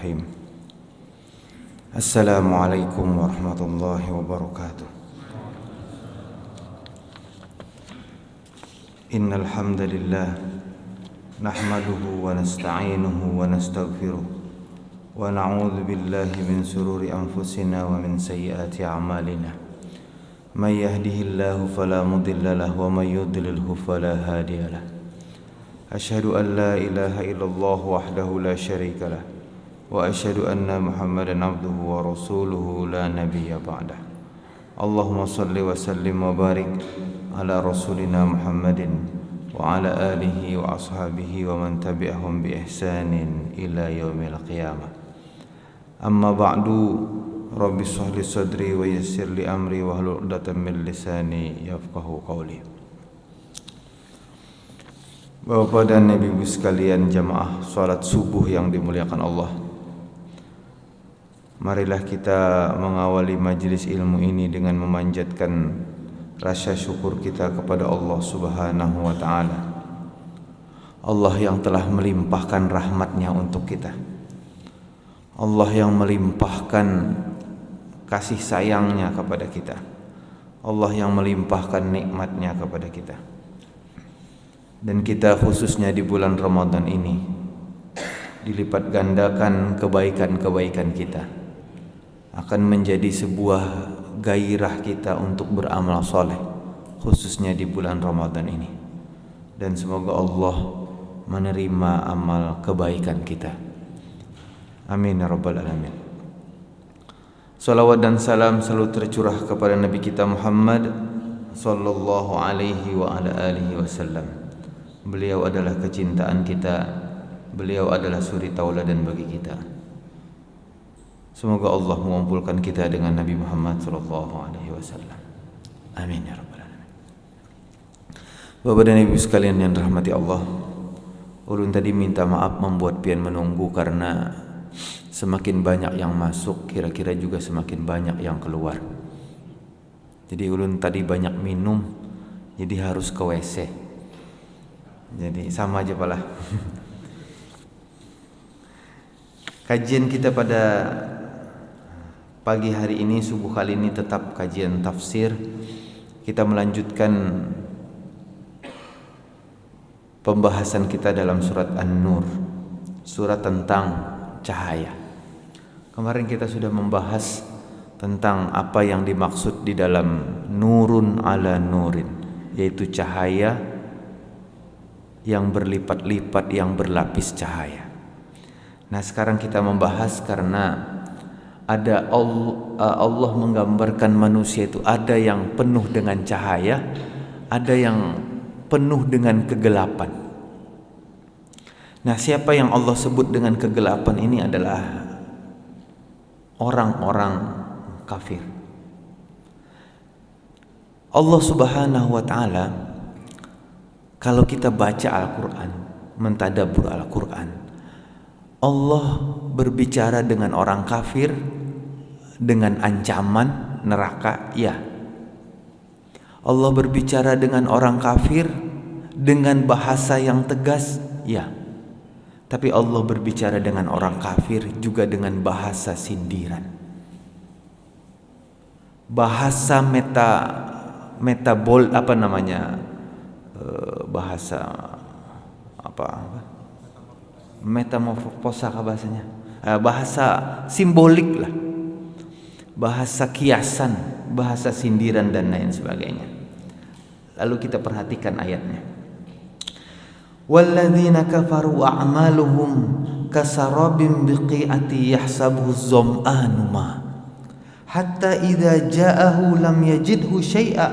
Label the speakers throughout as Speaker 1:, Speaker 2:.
Speaker 1: Bismillahirrahmanirrahim. Assalamualaikum warahmatullahi wabarakatuh. Innal hamdalillah nahmaduhu wa nasta'inuhu wa nastaghfiruh wa na'udzu billahi min shururi anfusina wa min sayyiati a'malina. May yahdihillahu fala mudilla lahu wa may yudlilhu fala hadiya lahu. Asyhadu an la ilaha illallah wahdahu la syarika lah wa asyhadu anna Muhammadan abduhu wa rasuluhu la nabiyya ba'dah. Allahumma salli wa sallim wa barik ala rasulina Muhammadin wa ala alihi wa ashabihi wa man tabi'ahum bi ihsanin ila yaumil qiyamah. Amma ba'du, rabbi shrah li sadri wa yassir li amri wa hlul 'uqdatam min lisani yafqahu qawli. Bapak dan Ibu sekalian, jamaah salat subuh yang dimuliakan Allah, marilah kita mengawali majelis ilmu ini dengan memanjatkan rasa syukur kita kepada Allah Subhanahu wa ta'ala. Allah yang telah melimpahkan rahmatnya untuk kita, Allah yang melimpahkan kasih sayangnya kepada kita, Allah yang melimpahkan nikmatnya kepada kita. Dan kita khususnya di bulan Ramadan ini dilipat gandakan kebaikan-kebaikan kita, akan menjadi sebuah gairah kita untuk beramal soleh khususnya di bulan Ramadan ini. Dan semoga Allah menerima amal kebaikan kita, amin ya rabbal alamin. Salawat dan salam selalu tercurah kepada Nabi kita Muhammad sallallahu alaihi wa ala alihi wasallam. Beliau adalah kecintaan kita, beliau adalah suri tauladan bagi kita. Semoga Allah mengumpulkan kita dengan Nabi Muhammad sallallahu alaihi wasallam, amin ya rabbal alamin. Bapak dan Ibu sekalian yang dirahmati Allah, ulun tadi minta maaf membuat pian menunggu karena semakin banyak yang masuk, kira-kira juga semakin banyak yang keluar. Jadi ulun tadi banyak minum, jadi harus ke WC. Jadi sama aja pala. Kajian kita pada pagi hari ini, subuh kali ini tetap kajian tafsir. Kita melanjutkan pembahasan kita dalam surat An-Nur, surat tentang cahaya. Kemarin kita sudah membahas tentang apa yang dimaksud di dalam nurun ala nurin, yaitu cahaya yang berlipat-lipat, yang berlapis cahaya. Nah, sekarang kita membahas karena ada Allah menggambarkan manusia itu ada yang penuh dengan cahaya, ada yang penuh dengan kegelapan. Nah, siapa yang Allah sebut dengan kegelapan ini adalah orang-orang kafir. Allah Subhanahu wa ta'ala, kalau kita baca Al-Quran, mentadabbur Al-Quran, Allah berbicara dengan orang kafir dengan ancaman neraka, ya. Allah berbicara dengan orang kafir dengan bahasa yang tegas, ya. Tapi Allah berbicara dengan orang kafir juga dengan bahasa sindiran, bahasa bahasa metamorfosa bahasanya, bahasa simbolik lah, bahasa kiasan, bahasa sindiran dan lain sebagainya. Lalu kita perhatikan ayatnya. Walladzina kafaru a'maluhum kasarabin biqi'ati yahsabuhu zam'anu ma hatta idza ja'ahu lam yajidhu syai'a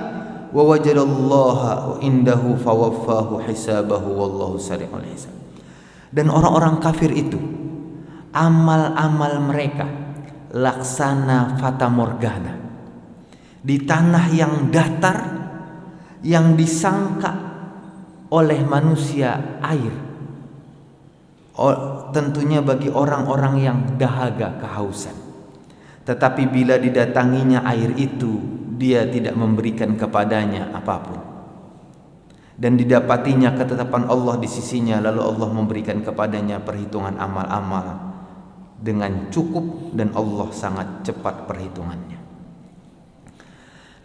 Speaker 1: wa wajadallaha indahu fawaffahu hisabahu wallahu sari'ul hisab. Dan orang-orang kafir itu, amal-amal mereka laksana fata morgana di tanah yang datar, yang disangka oleh manusia air, tentunya bagi orang-orang yang dahaga kehausan. Tetapi bila didatanginya air itu, dia tidak memberikan kepadanya apapun. dan didapatinya ketetapan Allah di sisinya, lalu Allah memberikan kepadanya perhitungan amal-amal dengan cukup dan Allah sangat cepat perhitungannya.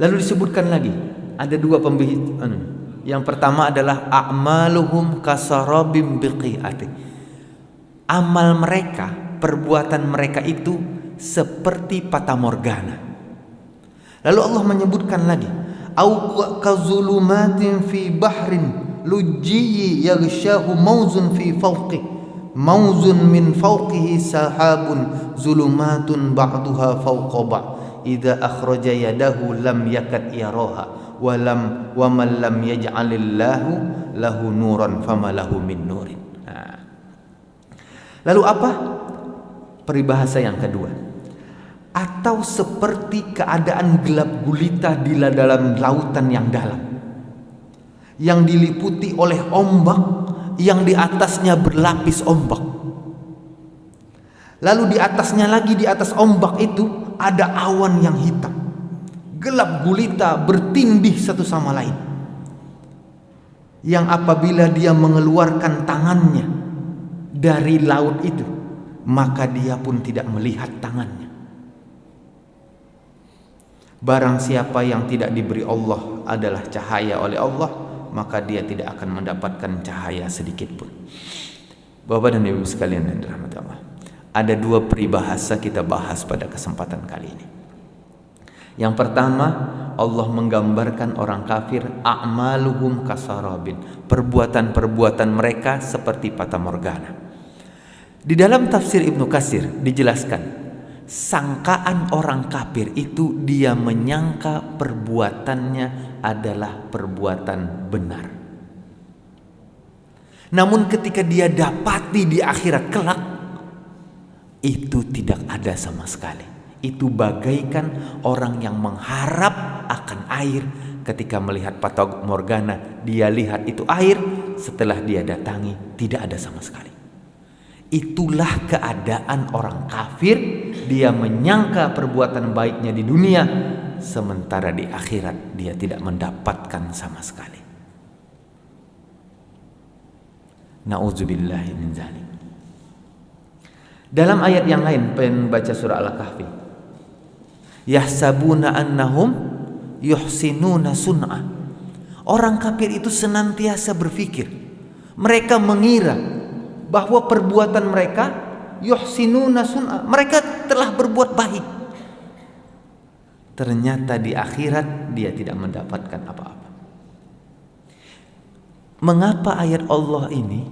Speaker 1: Lalu disebutkan lagi ada dua pembahasan. Yang pertama adalah a'maluhum kasarabim biqi'ati. Amal mereka, perbuatan mereka itu seperti fata morgana. Lalu Allah menyebutkan lagi, au kazulumatin fi bahrin lujji yaghshahu mawzun fi fawqi mawzun min fawqihi sahabun zulumatun ba'duha fawqa ba' idza akhraja yadahu lam yakad yaraha wa man lam yaj'alillahu lahu nuran fama lahu min nurin. Lalu apa peribahasa yang kedua? Atau seperti keadaan gelap gulita di dalam lautan yang dalam, yang diliputi oleh ombak, yang di atasnya berlapis ombak. Lalu di atasnya lagi, di atas ombak itu ada awan yang hitam, gelap gulita, bertindih satu sama lain, yang apabila dia mengeluarkan tangannya dari laut itu, maka dia pun tidak melihat tangannya. Barang siapa yang tidak diberi Allah adalah cahaya oleh Allah, maka dia tidak akan mendapatkan cahaya sedikit pun. Bapak dan Ibu sekalian yang dirahmati Allah, ada dua peribahasa kita bahas pada kesempatan kali ini. Yang pertama, Allah menggambarkan orang kafir, a'maluhum kasarabin, perbuatan-perbuatan mereka seperti fata morgana. Di dalam tafsir Ibnu Katsir dijelaskan, sangkaan orang kafir itu dia menyangka perbuatannya adalah perbuatan benar. Namun ketika dia dapati di akhirat kelak, itu tidak ada sama sekali. Itu bagaikan orang yang mengharap akan air, ketika melihat fata morgana, dia lihat itu air, setelah dia datangi tidak ada sama sekali. Itulah keadaan orang kafir, dia menyangka perbuatan baiknya di dunia, sementara di akhirat dia tidak mendapatkan sama sekali. Na'udzubillahi min dzalik. Dalam ayat yang lain, pembaca surah Al-Kahfi, yahsabuna annahum yuhsinuna sun'a. Orang kafir itu senantiasa berpikir, mereka mengira bahwa perbuatan mereka yuhsinuna sun'a, mereka telah berbuat baik. Ternyata di akhirat dia tidak mendapatkan apa-apa. Mengapa ayat Allah ini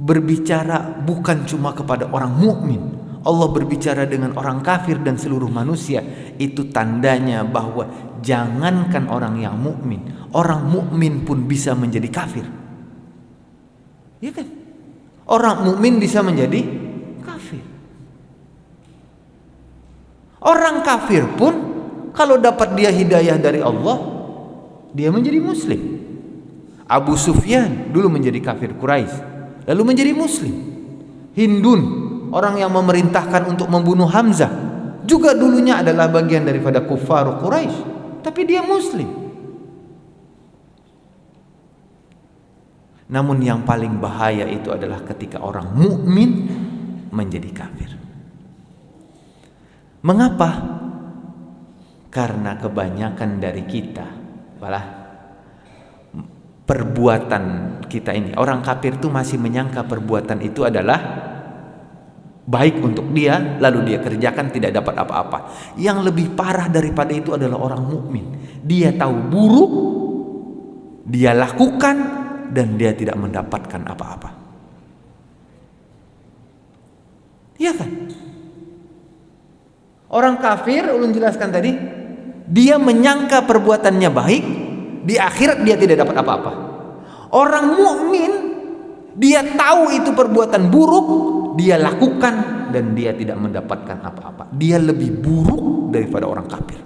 Speaker 1: berbicara bukan cuma kepada orang mukmin? Allah berbicara dengan orang kafir dan seluruh manusia. Itu tandanya bahwa jangankan orang yang mukmin, orang mukmin pun bisa menjadi kafir. Ya kan? Orang mukmin bisa menjadi kafir. Orang kafir pun kalau dapat dia hidayah dari Allah, dia menjadi muslim. Abu Sufyan dulu menjadi kafir Quraisy, lalu menjadi muslim. Hindun, orang yang memerintahkan untuk membunuh Hamzah, juga dulunya adalah bagian daripada kufar Quraisy, tapi dia muslim. Namun yang paling bahaya itu adalah ketika orang mukmin menjadi kafir. Mengapa? Karena kebanyakan dari kita, malah perbuatan kita ini, orang kafir itu masih menyangka perbuatan itu adalah baik untuk dia, lalu dia kerjakan tidak dapat apa-apa. Yang lebih parah daripada itu adalah orang mukmin. Dia tahu buruk, dia lakukan, dan dia tidak mendapatkan apa-apa. Iya kan? Orang kafir, ulun jelaskan tadi, dia menyangka perbuatannya baik, di akhirat dia tidak dapat apa-apa. Orang mukmin, dia tahu itu perbuatan buruk, dia lakukan dan dia tidak mendapatkan apa-apa. Dia lebih buruk daripada orang kafir.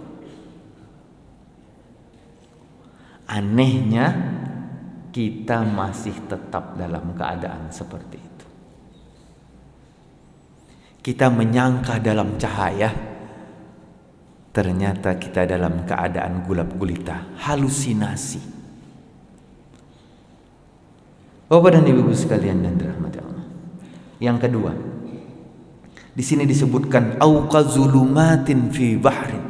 Speaker 1: Anehnya, kita masih tetap dalam keadaan seperti itu. Kita menyangka dalam cahaya, ternyata kita dalam keadaan gulap gulita, halusinasi. Bapak dan Ibu sekalian dan dirahmati Allah. Yang kedua, Di sini disebutkan au kazulumatin fi bahrin,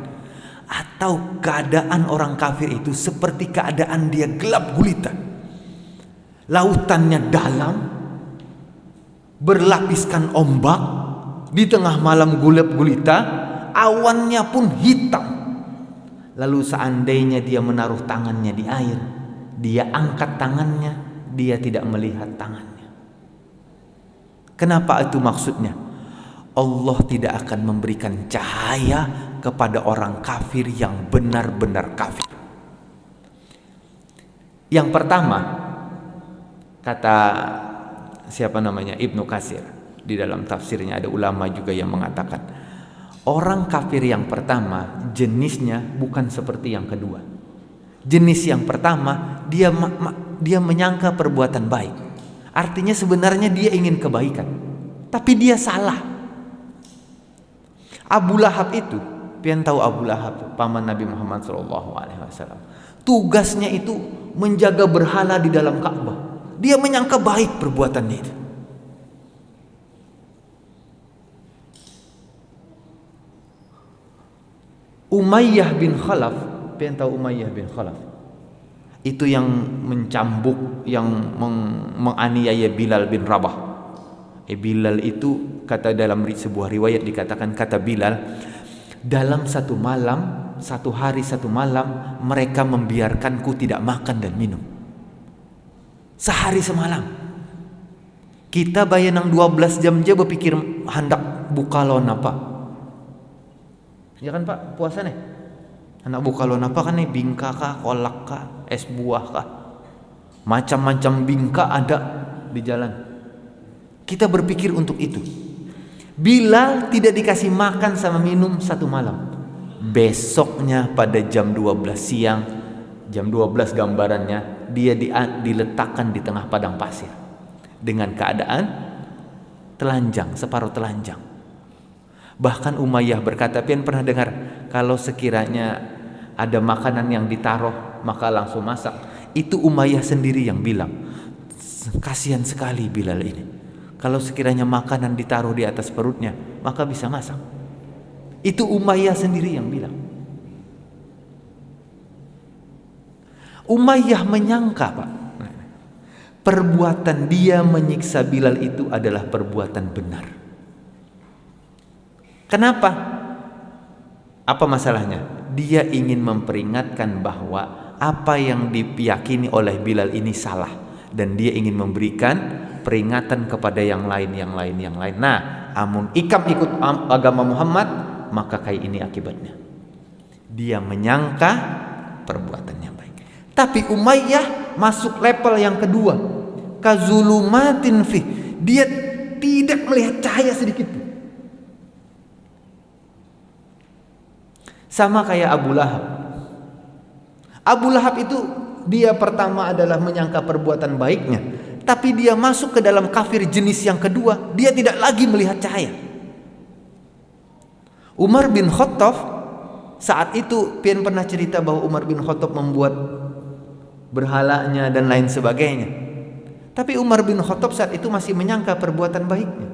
Speaker 1: atau keadaan orang kafir itu seperti keadaan dia gelap gulita. Lautannya dalam, berlapiskan ombak, di tengah malam gelap gulita, awannya pun hitam. Lalu seandainya dia menaruh tangannya di air, dia angkat tangannya, dia tidak melihat tangannya. Kenapa itu maksudnya? Allah tidak akan memberikan cahaya kepada orang kafir yang benar-benar kafir. Yang pertama, kata siapa namanya, Ibnu Katsir, di dalam tafsirnya ada ulama juga yang mengatakan orang kafir yang pertama jenisnya bukan seperti yang kedua. Jenis yang pertama dia menyangka perbuatan baik. Artinya sebenarnya dia ingin kebaikan, tapi dia salah. Abu Lahab itu, pian tahu Abu Lahab, paman Nabi Muhammad SAW. Tugasnya itu menjaga berhala di dalam Ka'bah. Dia menyangka baik perbuatannya itu. Umayyah bin Khalaf, pian tahu Umayyah bin Khalaf? Itu yang mencambuk, yang menganiaya Bilal bin Rabah. Bilal itu, kata dalam sebuah riwayat dikatakan, kata Bilal, dalam satu malam, satu hari satu malam, mereka membiarkanku tidak makan dan minum. Sehari semalam. Kita bayanang 12 jam aja berpikir hendak buka lon apa. Ya kan Pak, puasa nih. Hendak buka lon apa kan nih, bingka kah, kolak kah, es buah kah. Macam-macam bingka ada di jalan. Kita berpikir untuk itu. Bilal tidak dikasih makan sama minum satu malam. Besoknya pada jam 12 siang, jam 12 gambarannya, dia diletakkan di tengah padang pasir dengan keadaan telanjang, separuh telanjang. Bahkan Umayyah berkata, pian pernah dengar kalau sekiranya ada makanan yang ditaruh maka langsung masak. Itu Umayyah sendiri yang bilang, kasihan sekali Bilal ini. Kalau sekiranya makanan ditaruh di atas perutnya, maka bisa masak. Itu Umayyah sendiri yang bilang. Umayyah menyangka, Pak, perbuatan dia menyiksa Bilal itu adalah perbuatan benar. Kenapa? Apa masalahnya? Dia ingin memperingatkan bahwa apa yang diyakini oleh Bilal ini salah, dan dia ingin memberikan peringatan kepada yang lain. Nah, amun ikam ikut agama Muhammad, maka kayak ini akibatnya. Dia menyangka perbuatannya baik. Tapi Umayyah masuk level yang kedua, kazulumatin fi. Dia tidak melihat cahaya sedikit pun. Sama kayak Abu Lahab. Abu Lahab itu dia pertama adalah menyangka perbuatan baiknya, tapi dia masuk ke dalam kafir jenis yang kedua, dia tidak lagi melihat cahaya. Umar bin Khattab saat itu, pian pernah cerita bahwa Umar bin Khattab membuat berhalanya dan lain sebagainya. Tapi Umar bin Khattab saat itu masih menyangka perbuatan baiknya.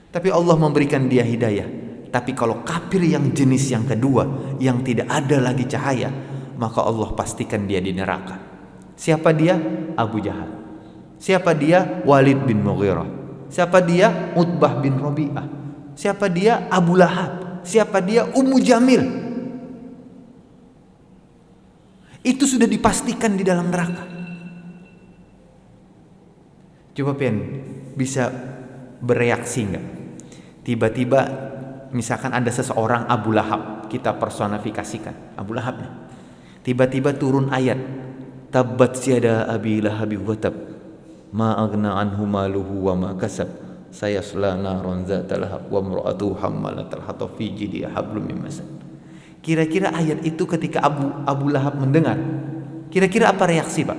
Speaker 1: Tapi Allah memberikan dia hidayah. Tapi kalau kafir yang jenis yang kedua, yang tidak ada lagi cahaya, maka Allah pastikan dia di neraka. Siapa dia? Abu Jahal. Siapa dia? Walid bin Mughirah. Siapa dia? Utbah bin Rabi'ah. Siapa dia? Abu Lahab. Siapa dia? Ummu Jamil. Itu sudah dipastikan di dalam neraka. Coba pian bisa bereaksi enggak? Tiba-tiba misalkan ada seseorang Abu Lahab, kita personifikasikan Abu Lahabnya. Tiba-tiba turun ayat, tabbat yada abi lahabi wa tab, ma aghna anhu maluhu wa ma kasab, sayasla naran zata lahab wa imra'atuhu hammalatal hatab fi jidiha hablum min masad. Kira-kira ayat itu ketika Abu Lahab mendengar, kira-kira apa reaksi, Pak?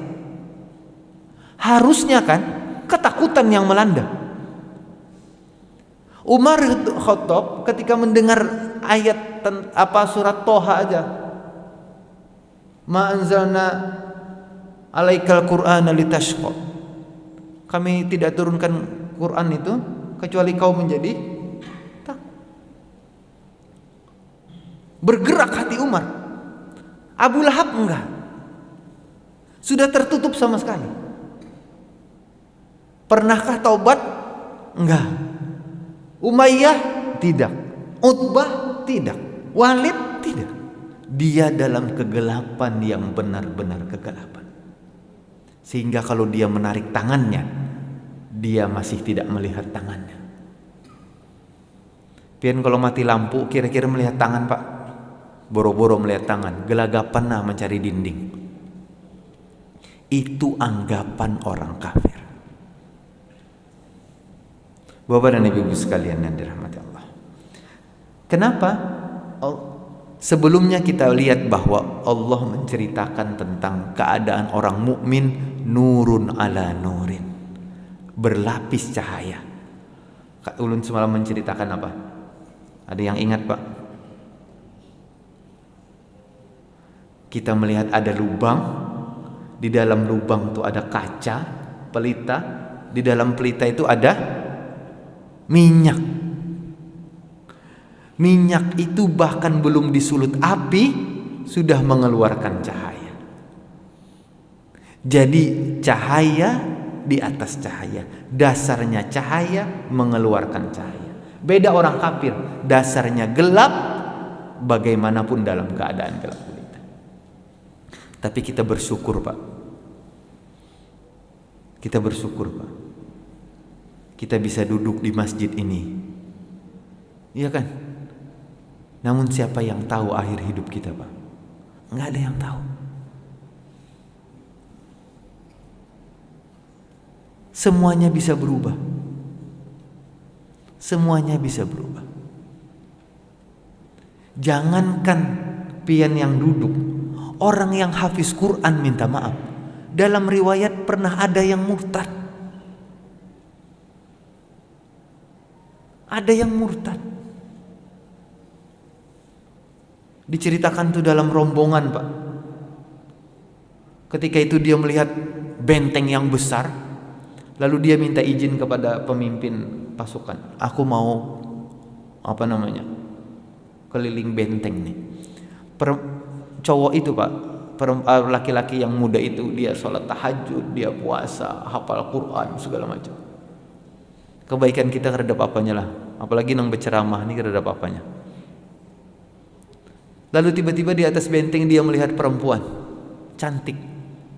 Speaker 1: Harusnya kan ketakutan yang melanda. Umar Khattab ketika mendengar ayat surat Toha aja, ma anzalna alaikal qur'ana litashqa, kami tidak turunkan Quran itu kecuali kau menjadi Bergerak hati Umar. Abu Lahab enggak. Sudah tertutup sama sekali. Pernahkah taubat? Enggak. Umayyah? Tidak. Utbah? Tidak. Walid? Tidak. Dia dalam kegelapan yang benar-benar kegelapan. Sehingga kalau dia menarik tangannya, dia masih tidak melihat tangannya. Pian kalau mati lampu kira-kira melihat tangan, Pak? Boro-boro melihat tangan, gelagapan nah mencari dinding. Itu anggapan orang kafir. Bapak dan Ibu sekalian yang dirahmati Allah. Kenapa? Sebelumnya kita lihat bahwa Allah menceritakan tentang keadaan orang mukmin, nurun ala nurin, berlapis cahaya. Kak Ulun semalam menceritakan apa? Ada yang ingat, Pak? Kita melihat ada lubang, di dalam lubang itu ada kaca, pelita, di dalam pelita itu ada minyak. Minyak itu bahkan belum disulut api sudah mengeluarkan cahaya. Jadi cahaya di atas cahaya, dasarnya cahaya mengeluarkan cahaya. Beda orang kafir, dasarnya gelap, bagaimanapun dalam keadaan gelap gulita. Tapi kita bersyukur, Pak. Kita bersyukur, Pak. Kita bisa duduk di masjid ini. Iya kan? Namun siapa yang tahu akhir hidup kita, Pak? Nggak ada yang tahu. Semuanya bisa berubah. Semuanya bisa berubah. Jangankan pian yang duduk, orang yang hafiz Quran minta maaf. Dalam riwayat pernah ada yang murtad. Ada yang murtad. Diceritakan tuh dalam rombongan, Pak. Ketika itu dia melihat benteng yang besar, lalu dia minta izin kepada pemimpin pasukan. Aku mau keliling benteng nih. Cowok itu, Pak, laki-laki yang muda itu, dia sholat tahajud, dia puasa, hafal Quran, segala macam. Kebaikan kita keredap apanya lah. Apalagi nang berceramah ini keredap apanya. Lalu tiba-tiba di atas benteng dia melihat perempuan cantik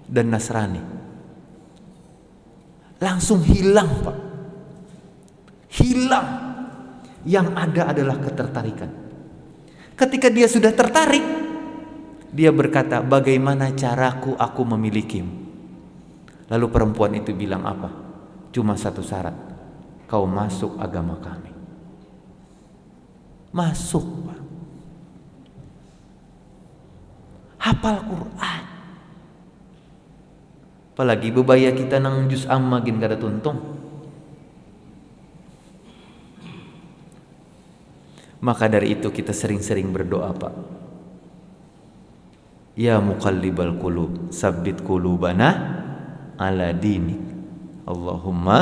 Speaker 1: dan Nasrani. Langsung hilang, Pak. Hilang. Yang ada adalah ketertarikan. Ketika dia sudah tertarik, dia berkata, bagaimana caraku aku memilikimu? Lalu perempuan itu bilang apa? Cuma satu syarat, kau masuk agama kami. Masuk, Pak. Hafal Quran. Apalagi bebaya kita nang juz amma gin kada tuntung. Maka dari itu kita sering-sering berdoa, Pak. Ya muqallibal qulub, sabbit qulubana ala dinik. Allahumma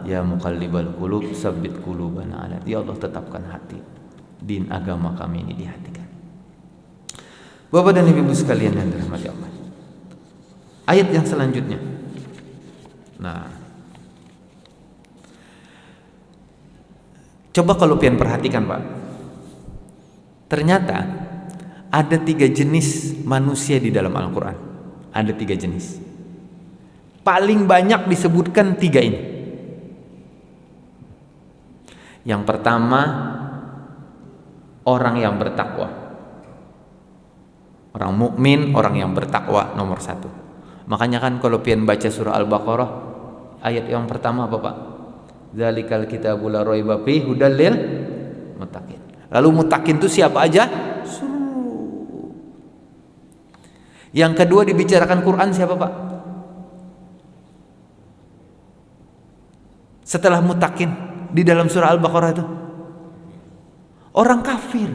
Speaker 1: ya muqallibal qulub, sabbit qulubana ala. Ya Allah, tetapkan hati din agama kami ini di hati kami. Bapak dan Ibu sekalian yang dirahmati Allah. Ayat yang selanjutnya. Nah, coba kalau pian perhatikan, Pak. Ternyata ada 3 jenis manusia di dalam Al-Quran. Ada 3 jenis. Paling banyak disebutkan 3 ini. Yang pertama, orang yang bertakwa. Orang mukmin, orang yang bertakwa nomor 1. Makanya kan kalau pian baca surah Al-Baqarah, ayat yang pertama apa, Pak? Dzalikal kitabul la raiba fihi hudal lil muttaqin. Lalu muttaqin itu siapa aja? Yang kedua dibicarakan Quran siapa, Pak? Setelah muttaqin di dalam surah Al-Baqarah itu orang kafir.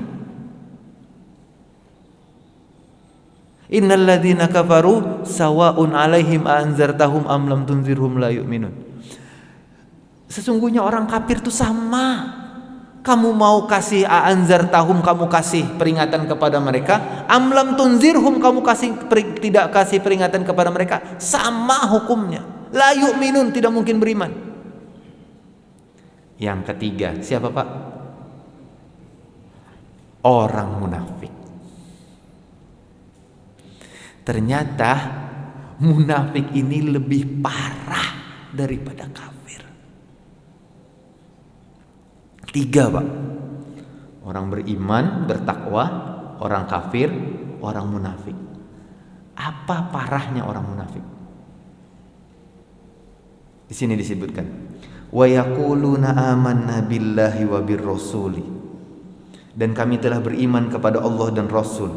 Speaker 1: Innal ladzina kafaru sawa'un 'alaihim anzartahum am lam tunzirhum la yu'minun. Sesungguhnya orang kafir itu sama. Kamu mau kasih anzartahum, kamu kasih peringatan kepada mereka, amlam tunzirhum, kamu tidak kasih peringatan kepada mereka, sama hukumnya. La yu'minun, tidak mungkin beriman. Yang ketiga, siapa Pak? Orang munafik. Ternyata munafik ini lebih parah daripada kafir. Tiga Pak. Orang beriman, bertakwa, orang kafir, orang munafik. Apa parahnya orang munafik? Di sini disebutkan, wa yaquluna amanna billahi wa birrasuli, dan kami telah beriman kepada Allah dan Rasul,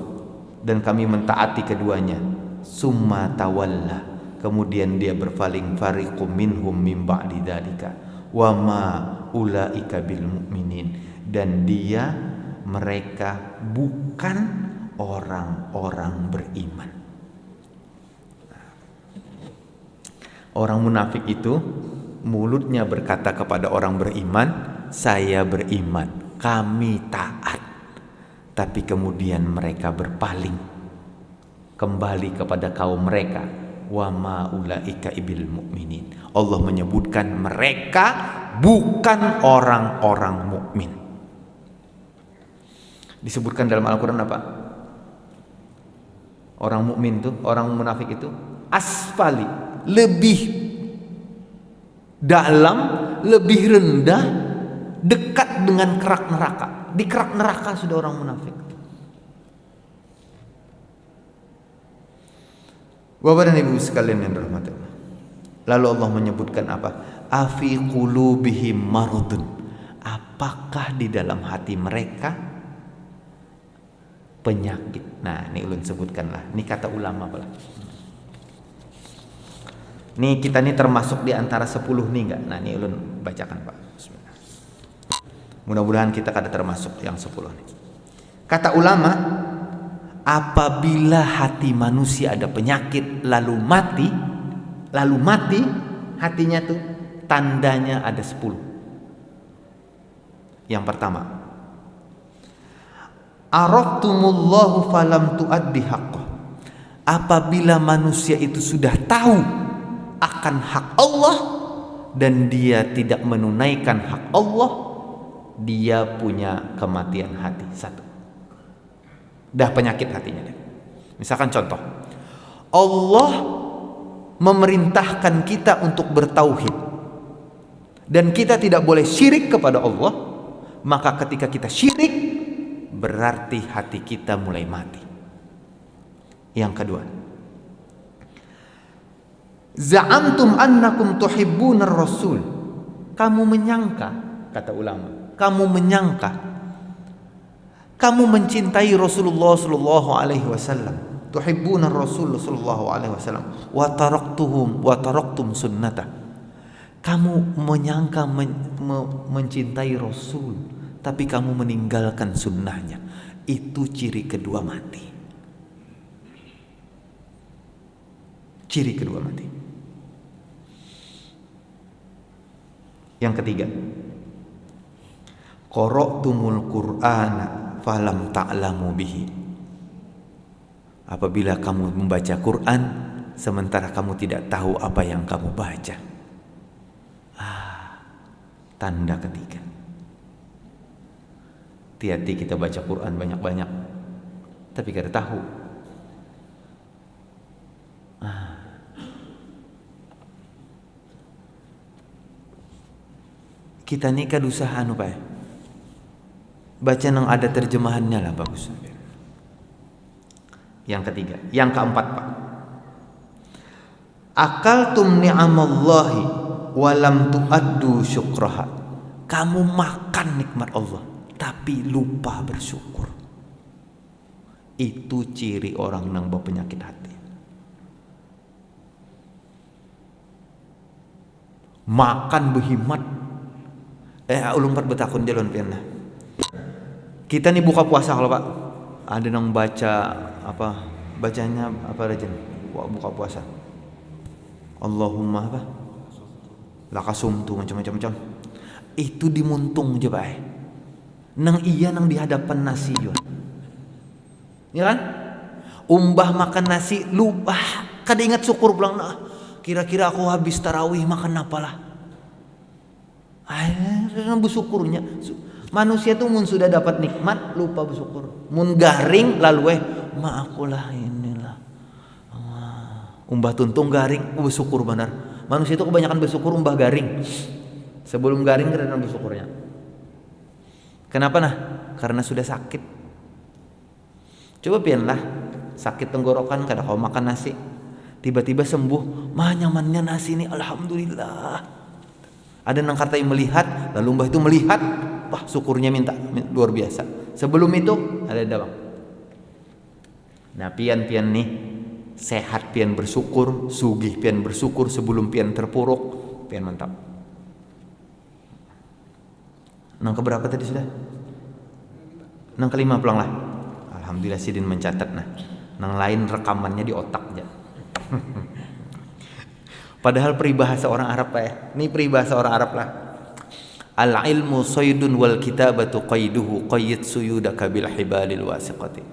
Speaker 1: dan kami mentaati keduanya. Summa tawalla, kemudian dia berpaling, fariqum minhum min ba'di dzalika wa ma ulaika bil mu'minin, dan mereka bukan orang-orang beriman. Orang munafik itu mulutnya berkata kepada orang beriman, saya beriman, kami taat, tapi kemudian mereka berpaling kembali kepada kaum mereka. Wa ma ulaika bil mu'minin. Allah menyebutkan mereka bukan orang-orang mukmin. Disebutkan dalam Al-Quran apa? Orang mukmin itu, orang munafik itu asfali, lebih dalam, lebih rendah, dekat dengan kerak neraka. Di kerak neraka sudah orang munafik. Bapak dan Ibu sekalian yang dirahmati Allah. Lalu Allah menyebutkan apa? Afi qulubihim maradun. Apakah di dalam hati mereka penyakit? Nah, ini ulun sebutkanlah. Ini kata ulama pula. Nih kita nih termasuk di antara 10 nih enggak? Nah, ini ulun bacakan Pak. Bismillah. Mudah-mudahan kita kada termasuk yang 10 nih. Kata ulama, apabila hati manusia ada penyakit lalu mati hatinya tuh, tandanya ada 10. Yang pertama, araftumullahu falam tuaddi haqqah. Apabila manusia itu sudah tahu akan hak Allah dan dia tidak menunaikan hak Allah, dia punya kematian hati. Satu, dah penyakit hatinya. Misalkan contoh, Allah memerintahkan kita untuk bertauhid dan kita tidak boleh syirik kepada Allah, maka ketika kita syirik berarti hati kita mulai mati. Yang kedua, za'amtum annakum tuhibbunar rasul. Kamu menyangka, kata ulama, kamu menyangka kamu mencintai Rasulullah sallallahu alaihi wasallam. Tuhibbunar rasul sallallahu alaihi wasallam wa taraktum sunnatah. Kamu menyangka mencintai Rasul, tapi kamu meninggalkan sunnahnya. Itu ciri kedua mati. Ciri kedua mati. Yang ketiga, qara'tumul Qur'ana falam ta'lamu bihi. Apabila kamu membaca Quran sementara kamu tidak tahu apa yang kamu baca. Tanda ketiga. Hati-hati kita baca Quran banyak-banyak tapi kada tahu. Kita ni kad usaha anu Pak. Baca nang ada terjemahannya lah bagus. Yang ketiga, yang keempat Pak. Akaltum ni'amallahi wa lam tu'addu syukraha. Kamu makan nikmat Allah tapi lupa bersyukur. Itu ciri orang nang berpenyakit hati. Makan berhimat. Ulun bertakun jalan pian. Kita nih buka puasa kalau Pak, ada nang baca apa? Bacanya apa aja? Buka puasa. Allahumma apa? Lakasum tuh macam-macam. Itu dimuntung aja Pak. nang iya nang di hadapan nasi yo. Ya kan? Umbah makan nasi lupa kada ingat syukur pulang nah. Kira-kira aku habis tarawih makan apalah. Bersyukurnya. Manusia tuh mun sudah dapat nikmat lupa bersyukur. Mun garing lalu akulah inilah. Umbah tuntung garing bersyukur benar. Manusia itu kebanyakan bersyukur umbah garing. Sebelum garing karena bersyukurnya. Kenapa nah? Karena sudah sakit. Coba pianlah sakit tenggorokan kada kau makan nasi. Tiba-tiba sembuh, mah nyamannya nasi ini alhamdulillah. Ada nang kata yang melihat, lalu mbah itu melihat, wah syukurnya minta luar biasa. Sebelum itu ada bang. Nah pian nih sehat pian bersyukur, sugih pian bersyukur sebelum pian terpuruk, pian mantap. Nang keberapa tadi sudah? Nang kelima pulang lah. Alhamdulillah Sidin mencatat nah. Nang lain rekamannya di otak aja. Padahal peribahasa orang Arab ya. Ini peribahasa orang Arab lah. Al ilmu saydun wal kitabatu qayduhu qayyid suyudaka bil hibalil wasiqati.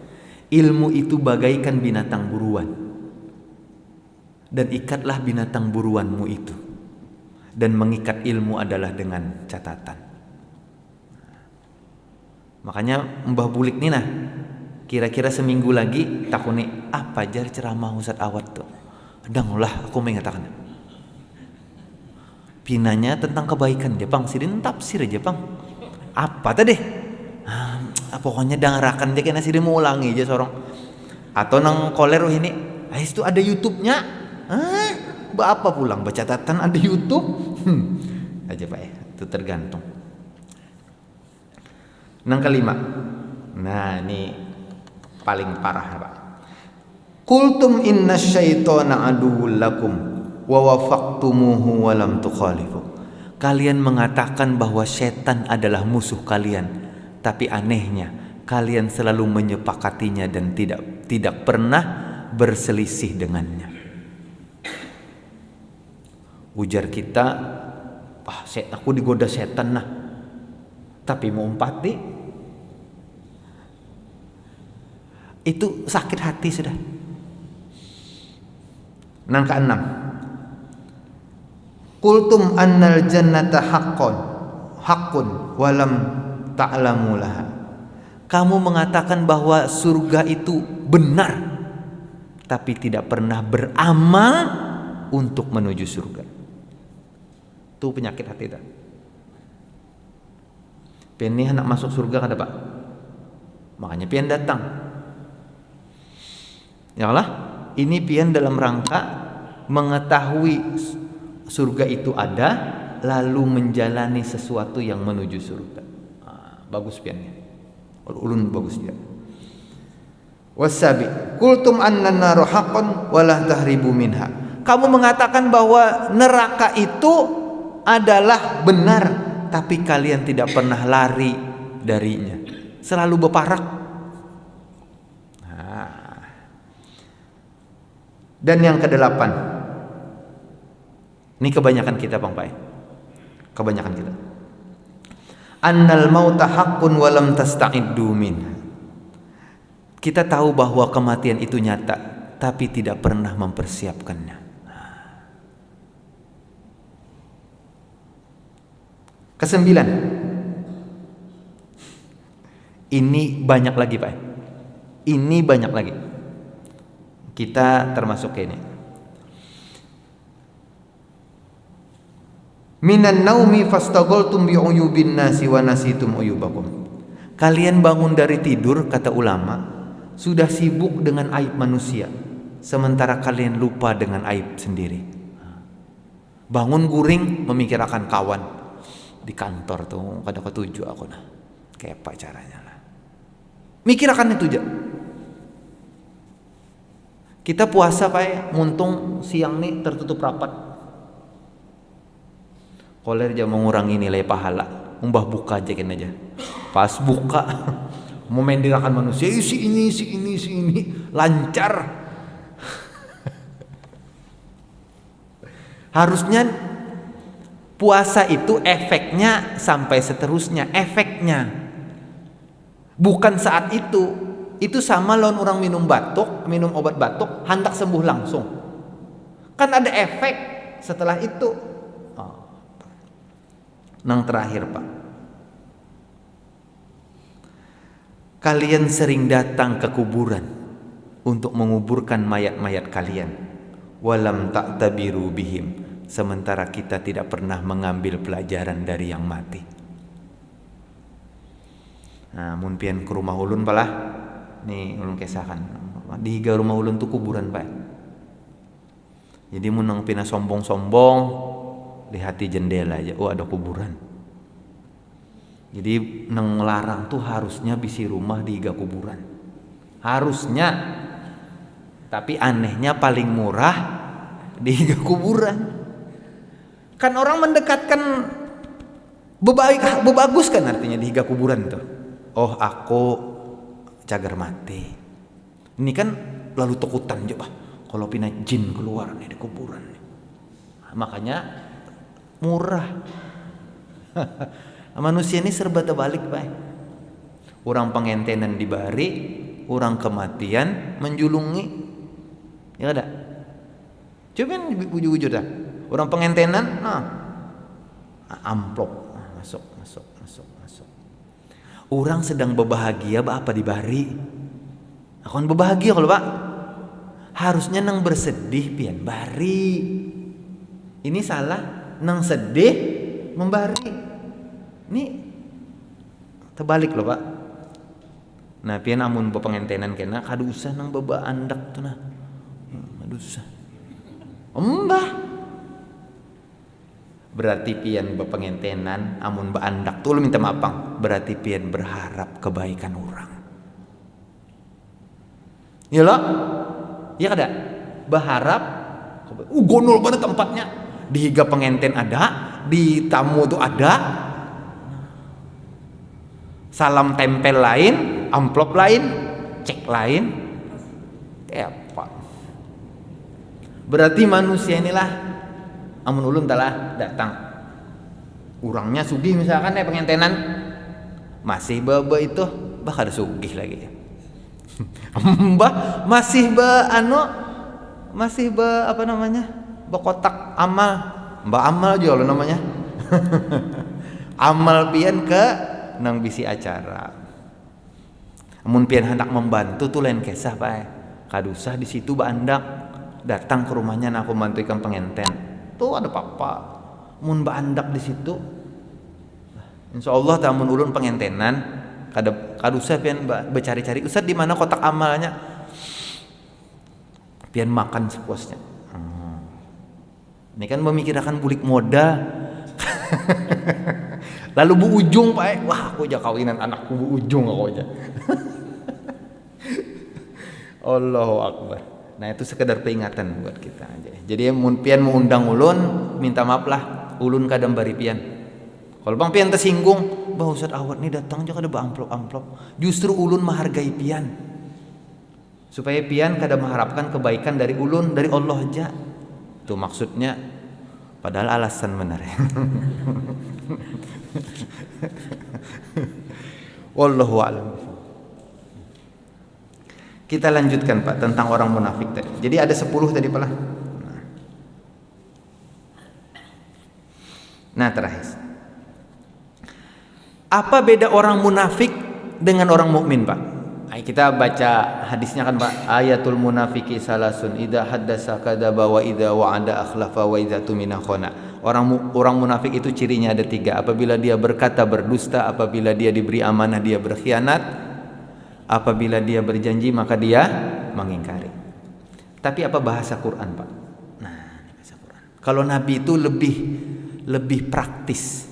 Speaker 1: Ilmu itu bagaikan binatang buruan. Dan ikatlah binatang buruanmu itu. Dan mengikat ilmu adalah dengan catatan. Makanya Mbah Bulik nih nah, kira-kira seminggu lagi takuni apa jar ceramah Ustaz Awad tuh. Dangulah aku mengatakan. Pinanya tentang kebaikan Jepang, Sidin tafsir aja Jepang. Apa tadi? Pokoknya dangarakan dia kena Sidin mau ulangi aja sorong. Atau nang koler ini, itu ada YouTube-nya. Apa pulang baca catatan ada YouTube? Aja Pak ya, itu tergantung. Nang kelima. Nah, ini paling parah Pak. Qultum inna syaitana aduwwul lakum wa wafaqtumuhu wa lam tukhalifu. Kalian mengatakan bahwa setan adalah musuh kalian, tapi anehnya kalian selalu menyepakatinya dan tidak pernah berselisih dengannya. Ujar kita, aku digoda setan nah. Tapi mau empati itu sakit hati sudah. Nang keenam. Qultum annal jannata haqqun walam ta'lamu laha. Kamu mengatakan bahwa surga itu benar tapi tidak pernah beramal untuk menuju surga. Itu penyakit hati dah. Pian nih anak masuk surga kada Pak. Makanya pian datang. Ya Allah, ini pian dalam rangka mengetahui surga itu ada, lalu menjalani sesuatu yang menuju surga. Bagus piannya. Ulun bagus dia. Wasabi, qultum anna an-naru haqqun wa la tahribu minha. Kamu mengatakan bahwa neraka itu adalah benar, tapi kalian tidak pernah lari darinya. Selalu berparak. Dan yang kedelapan, ini kebanyakan kita Bang Pai. Kebanyakan kita. Annal mauta haqqun wa lam tasta'iddu min. Kita tahu bahwa kematian itu nyata, tapi tidak pernah mempersiapkannya. Kesembilan. Ini banyak lagi Pak. Ini banyak lagi. Kita termasuk ini. Minan naumi fastaghaltum bi uyubin nasi wa nasitum uyubakum. Kalian bangun dari tidur kata ulama sudah sibuk dengan aib manusia sementara kalian lupa dengan aib sendiri. Bangun guring memikirkan kawan di kantor tuh kada ketuju aku nah. Kayak apa caranya lah. Mikirkan itu aja. Kita puasa Pak, muntung siang nih tertutup rapat. Koler aja mengurangi nilai pahala. Umbah buka aja kan aja. Pas buka memendirakan manusia, si ini lancar. Harusnya puasa itu efeknya sampai seterusnya, efeknya. Bukan saat itu sama lawan orang minum obat batuk hendak sembuh langsung. Kan ada efek setelah itu. Nang terakhir Pak, kalian sering datang ke kuburan untuk menguburkan mayat-mayat kalian. Walam ta'tabiru bihim, sementara kita tidak pernah mengambil pelajaran dari yang mati. Nah, mun pian ke rumah ulun palah nih ulun kisahkan di higa rumah ulun tuh kuburan Pak. Jadi mun nang pina sombong-sombong lihat di jendela aja, oh ada kuburan. Jadi nang larang tuh harusnya bisi rumah di higa kuburan. Harusnya. Tapi anehnya paling murah di higa kuburan. Kan orang mendekatkan bebagus kan artinya di higa kuburan tuh. Oh aku cagar mati. Ini kan lalu takutan juga kalau pina jin keluar nih di kuburan nih. Makanya murah. Manusia ini serba terbalik Pak. Orang pengentenan dibari, orang kematian menjulungi. Ya ada. Coba jujur dah. Orang pengentenan, amplop masuk. Orang sedang berbahagia, apa dibari? Aku kan berbahagia kalau Pak. Harusnya nang bersedih pian bari. Ini salah, nang sedih membari. Ini terbalik loh Pak. Nah pian amun bepengentenan kena kadu usah nang beba andak tuh nah. Kadu usah. Embah. Berarti pian bepengentenan amun beandak tuh lu minta maaf. Berarti pian berharap kebaikan orang. Ya lo? Ya kada? Berharap gonol banget tempatnya. Di higa pengenten ada, di tamu tuh ada. Salam tempel lain, amplop lain, cek lain. Apa? Berarti manusia inilah amun ulun telah datang. Urangnya sugih misalkan pengentenan. Masih bebe itu bakal sugih lagi. Mbah masih apa namanya? Kotak amal. Mbak amal juga lo namanya. Amal pian ke nang bisi acara. Amun pian hendak membantu tuh lain kisah Pak. Kadusah di situ bandak datang ke rumahnya aku bantu ikan pengenten. Tuh ada papa. Mun bandak di situ. Insyaallah tamun ulun pengentenan kadusah pian becari-cari Ustaz di mana kotak amalnya. Pian makan sepuasnya. Ini kan memikirkan bulik moda. Lalu Bu Ujung Pak, wah aku aja kawinan anakku Bu Ujung aku aja. Allahu Akbar. Nah itu sekedar peringatan buat kita aja. Jadi mun pian mengundang ulun, minta maaf lah, ulun kadang bari pian. Kalau bang pian tersinggung, bah Ustaz awat nih datang aja kada amplop. Justru ulun menghargai pian. Supaya pian kada mengharapkan kebaikan dari ulun, dari Allah aja. Itu maksudnya, padahal alasan benar. Wallahu a'lam. Kita lanjutkan Pak tentang orang munafik tadi. Jadi ada 10 tadi Pak. Nah terakhir. Apa beda orang munafik dengan orang mukmin Pak? Kita baca hadisnya kan Pak. Ayatul munafiki salasun idza haddasa kadzaba wa idza wa'ada akhlafa wa idza tumina khana. Orang munafik itu cirinya ada 3. Apabila dia berkata berdusta, apabila dia diberi amanah dia berkhianat, apabila dia berjanji maka dia mengingkari. Tapi apa bahasa Quran Pak? Nah, bahasa Quran. Kalau Nabi itu lebih praktis.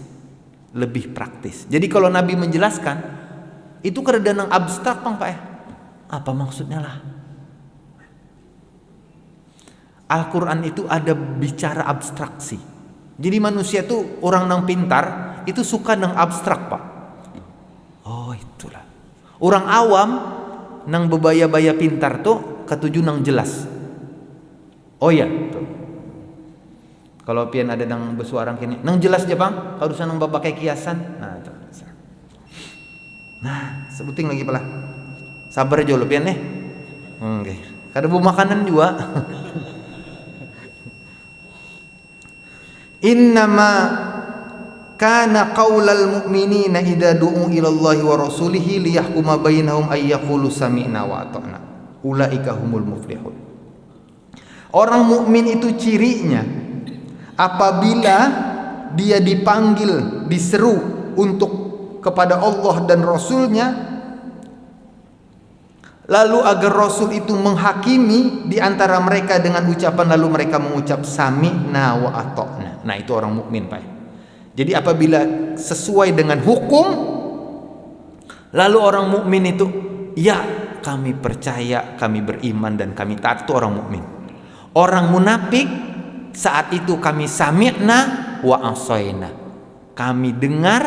Speaker 1: Lebih praktis. Jadi kalau Nabi menjelaskan itu keredanang abstrak Pak. Apa maksudnya lah? Al-Quran itu ada bicara abstraksi. Jadi manusia tuh orang nang pintar itu suka nang abstrak Pak. Oh itulah. Orang awam nang bebaya-baya pintar tuh ketujuh nang jelas. Oh ya. Tuh. Kalau pian ada nang bersuara kini, nang jelas aja Bang. Harusnya nang pakai kiasan. Nah, itu. Nah, sebuting lagi pala. Sabar aja lu pian Oke. Kada bu makanan juga. Innama kana qaulal mu'minina idza du'u ila Allahi wa rasulihi liyahkuma bainahum ay yaqulu sami'na wa ata'na. Ulaika humul muflihun. Orang mukmin itu cirinya apabila dia dipanggil, diseru untuk kepada Allah dan Rasulnya, lalu agar Rasul itu menghakimi di antara mereka dengan ucapan, lalu mereka mengucap sami'na wa ata'na. Nah, itu orang mukmin, Pak. Jadi apabila sesuai dengan hukum, lalu orang mukmin itu, ya kami percaya, kami beriman dan kami taat, itu orang mukmin. Orang munafik saat itu kami sami'na wa asaina. Kami dengar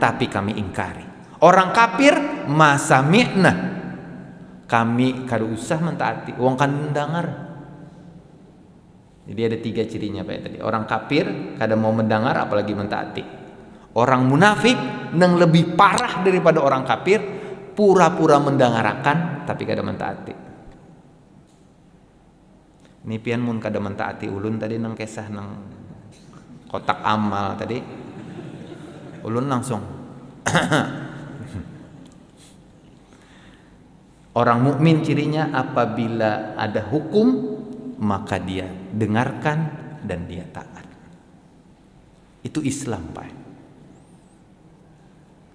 Speaker 1: tapi kami ingkari. Orang kafir ma sami'na. Kami kada usah mentaati, wong kan mendengar. Jadi ada 3 cirinya Pak tadi. Orang kafir kada mau mendengar apalagi mentaati. Orang munafik yang lebih parah daripada orang kafir, pura-pura mendengarkan tapi kada mentaati. Ini pian mun kada mentaati ulun tadi nang kisah nang kotak amal tadi. Ulun langsung orang mukmin cirinya apabila ada hukum maka dia dengarkan dan dia taat. Itu Islam, Pak.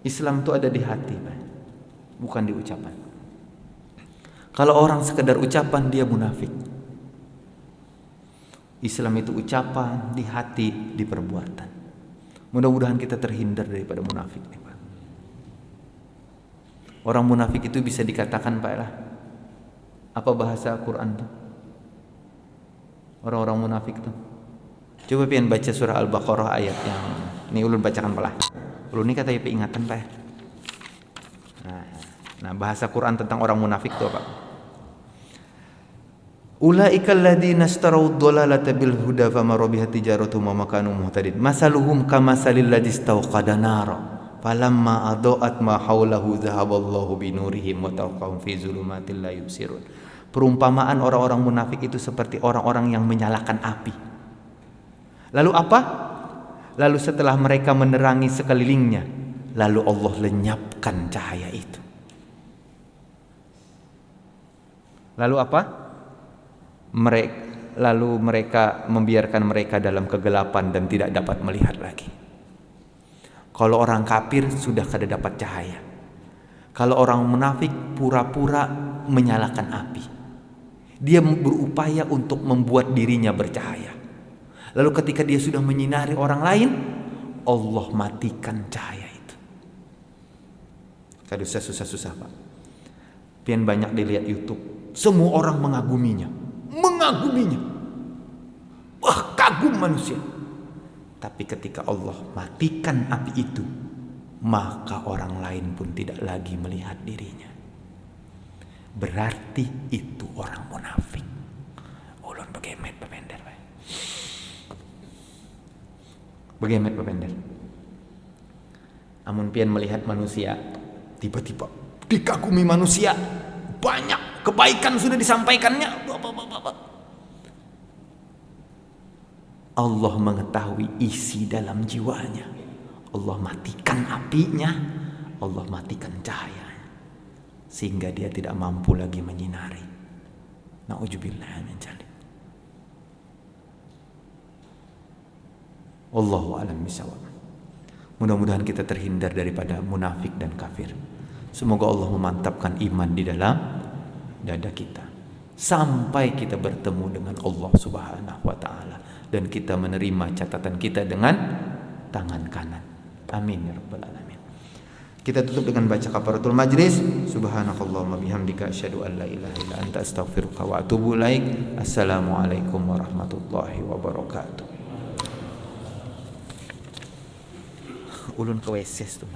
Speaker 1: Islam itu ada di hati, Pak. Bukan di ucapan. Kalau orang sekedar ucapan dia munafik. Islam itu ucapan, di hati, di perbuatan. Mudah-mudahan kita terhindar daripada munafik, Pak. Orang munafik itu bisa dikatakan, Pak, lah. Apa bahasa Quran tuh? Orang-orang munafik tuh. Coba pian baca surah Al-Baqarah ayat yang ini ulun bacakan pala. Ulun ini kata ingatan, Pak. Nah, bahasa Quran tentang orang munafik tuh, Pak. Ulaikal ladzina istarau dhalalata bil huda fama rabihat tijaratuhum wa ma kanu muhtadin. Masaluhum kamasalil ladzi istawqada nara falamma adaat ma haulahu dhahaballahu binurihim wa tawqahum fi zulumatil la yubsirun. Perumpamaan orang-orang munafik itu seperti orang-orang yang menyalakan api. Lalu apa? Lalu setelah mereka menerangi sekelilingnya, lalu Allah lenyapkan cahaya itu. Lalu apa? Lalu mereka membiarkan mereka dalam kegelapan dan tidak dapat melihat lagi. Kalau orang kafir sudah kada dapat cahaya. Kalau orang munafik pura-pura menyalakan api. Dia berupaya untuk membuat dirinya bercahaya. Lalu ketika dia sudah menyinari orang lain, Allah matikan cahaya itu. Kada usah susah-susah, Pak. Pian banyak dilihat YouTube. Semua orang mengaguminya. Wah, kagum manusia. Tapi ketika Allah matikan api itu, maka orang lain pun tidak lagi melihat dirinya. Berarti itu orang munafik. Ulun begemet pepender, Pak. Begemet pepender. Amun pian melihat manusia, tiba-tiba dikagumi manusia, banyak kebaikan sudah disampaikannya. Allah mengetahui isi dalam jiwanya. Allah matikan apinya, Allah matikan cahaya, sehingga dia tidak mampu lagi menyinari. Na'udzubillah min dzalik. Wallahu a'lam bishawab. Mudah-mudahan kita terhindar daripada munafik dan kafir. Semoga Allah memantapkan iman di dalam dada kita sampai kita bertemu dengan Allah Subhanahu wa taala dan kita menerima catatan kita dengan tangan kanan. Amin ya rabbal alamin. Kita tutup dengan baca kafaratul majlis. Subhanakallahumma bihamdika asyhadu an la ilaha illa anta astaghfiruka wa atubu ilaik. Assalamualaikum warahmatullahi wabarakatuh. Ulun ke WC tuh,